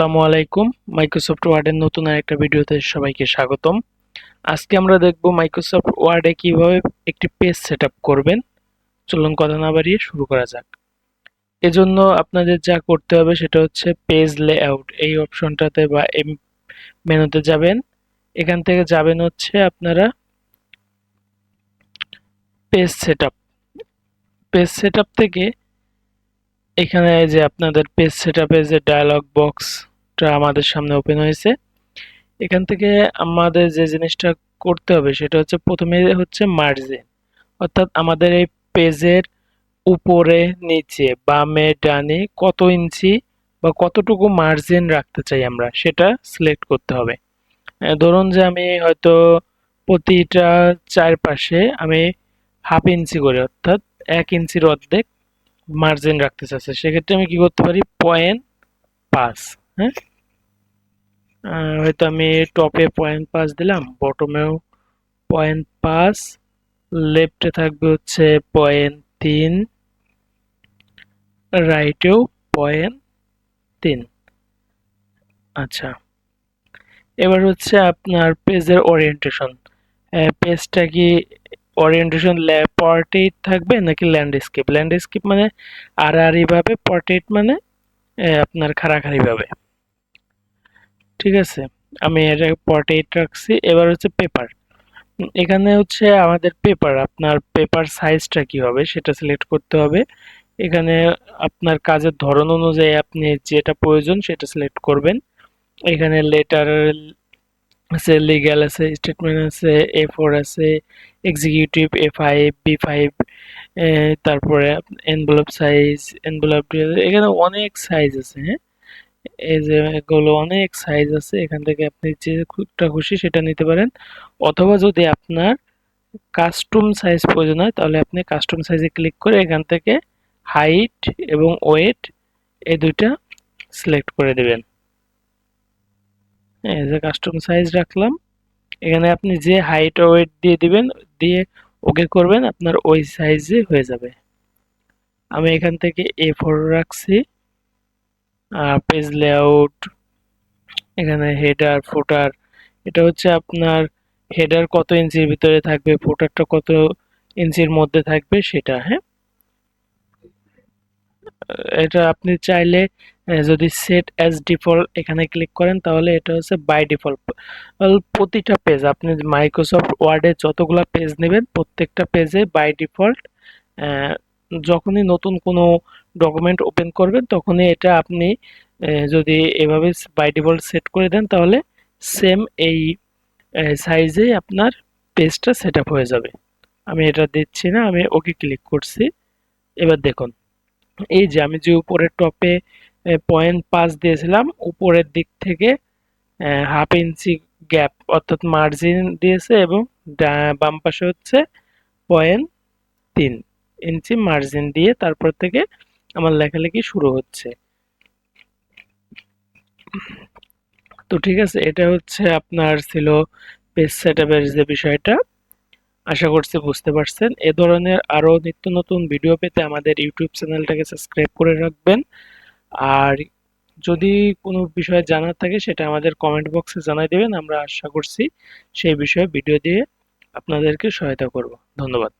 আসসালামু আলাইকুম। মাইক্রোসফট ওয়ার্ডের নতুন আরেকটা ভিডিওতে সবাইকে স্বাগতম। আজকে আমরা দেখব মাইক্রোসফট ওয়ার্ডে কিভাবে একটি পেজ সেটআপ করবেন। চলুন কথা না বাড়িয়ে শুরু করা যাক। এজন্য আপনাদের যা করতে হবে সেটা হচ্ছে পেজ লেআউট এই অপশনটাতে বা এই মেনুতে যাবেন। এখান থেকে যাবেন হচ্ছে আপনারা পেজ সেটআপ। পেজ সেটআপ থেকে এখানে যে আপনাদের পেজ সেটআপের যে ডায়ালগ বক্সটা আমাদের সামনে ওপেন হয়েছে, এখান থেকে আমাদের যে জিনিসটা করতে হবে সেটা হচ্ছে প্রথমে হচ্ছে মার্জিন, অর্থাৎ আমাদের এই পেজের উপরে নিচে বামে ডানে কত ইঞ্চি বা কতটুকু মার্জিন রাখতে চাই আমরা সেটা সিলেক্ট করতে হবে। ধরুন যে আমি হয়তো প্রতিটা চারপাশে আমি হাফ ইঞ্চি করে অর্থাৎ 1 ইঞ্চির অর্ধেক মার্জিন রাখতে চাচ্ছি, সেক্ষেত্রে আমি কি করতে পারি 0.5। হ্যাঁ, হয়তো আমি টপে 0.5 দিলাম, বটমেও 0.5, লেফটে থাকবে হচ্ছে 0.3, রাইটেও 0.3। আচ্ছা, এবার হচ্ছে আপনার পেজের ওরিয়েন্টেশন। পেজটা কি ওরিয়েন্টেশন পোর্ট্রেট থাকবে নাকি ল্যান্ডস্কেপ? ল্যান্ডস্কেপ মানে আড়াআড়ি ভাবে, পোর্ট্রেট মানে আপনার খাড়াখাড়ি ভাবে। ঠিক আছে, আমি এটা পোর্ট্রেট রাখছি। এবার হচ্ছে পেপার। এখানে হচ্ছে আমাদের পেপার, আপনার পেপার সাইজটা কি হবে সেটা সিলেক্ট করতে হবে। এখানে আপনার কাজের ধরন অনুযায়ী আপনি যেটা প্রয়োজন সেটা সিলেক্ট করবেন। এখানে লেটার আছে, লিগ্যাল আছে, স্টেটমেন্ট আছে, A4 আছে, এক্সিকিউটিভ A5, B5, তারপরে এনভেলপ সাইজ, এনভেলপ, এখানে অনেক সাইজ আছে। হ্যাঁ, এই যে এগুলো অনেক সাইজ আছে, এখান থেকে আপনি যেটা খুশি সেটা নিতে পারেন। অথবা যদি আপনার কাস্টম সাইজ প্রয়োজন হয় তাহলে আপনি কাস্টম সাইজে ক্লিক করে এখান থেকে হাইট এবং ওয়েট এই দুইটা সিলেক্ট করে দিবেন। এই যে কাস্টম সাইজ রাখলাম, এখানে আপনি যে হাইট ও ওয়েট দিয়ে দিবেন, দিয়ে ওকে করবেন, আপনার ওই সাইজে হয়ে যাবে। আমি এখান থেকে A4 রাখছি। পেজ লেআউট, এখানে হেডার ফুটার, এটা হচ্ছে আপনার হেডার কত ইঞ্চির ভিতরে থাকবে, ফুটারটা কত ইঞ্চির মধ্যে থাকবে সেটা। হ্যাঁ, এটা আপনি চাইলে যদি সেট অ্যাজ ডিফল্ট এখানে ক্লিক করেন তাহলে এটা হচ্ছে বাই ডিফল্ট। প্রতিটা পেজ আপনি মাইক্রোসফট ওয়ার্ডে যতগুলা পেজ নেবেন প্রত্যেকটা পেজে বাই ডিফল্ট যখনই নতুন কোনো ডকুমেন্ট ওপেন করবেন তখনই এটা আপনি যদি এভাবে বাই ডিফল্ট সেট করে দেন তাহলে সেম এই সাইজে আপনার পেজটা সেট আপ হয়ে যাবে। আমি এটা দিচ্ছি না, আমি ওকে ক্লিক করছি। এবার দেখুন, এই যে আমি যে উপরের টপে 0.5 দিয়েছিলাম, উপরের দিক থেকে হাফ ইঞ্চি গ্যাপ অর্থাৎ মার্জিন দিয়েছে এবং বাম পাশে হচ্ছে 0.3 ইঞ্চি মার্জিন দিয়ে তারপর থেকে আমার লেখালেখি শুরু হচ্ছে। তো ঠিক আছে, এটা হচ্ছে আপনার ছিল পেজ সেটআপের যে বিষয়টা। আশা করছি বুঝতে পারছেন। এ ধরনের আরো নিত্য নতুন ভিডিও পেতে আমাদের ইউটিউব চ্যানেলটাকে সাবস্ক্রাইব করে রাখবেন। আর যদি কোনো বিষয়ে জানার থাকে সেটা আমাদের কমেন্ট বক্সে জানাই দেবেন, আমরা আশা করছি সেই বিষয়ে ভিডিও দিয়ে আপনাদেরকে সহায়তা করব। ধন্যবাদ।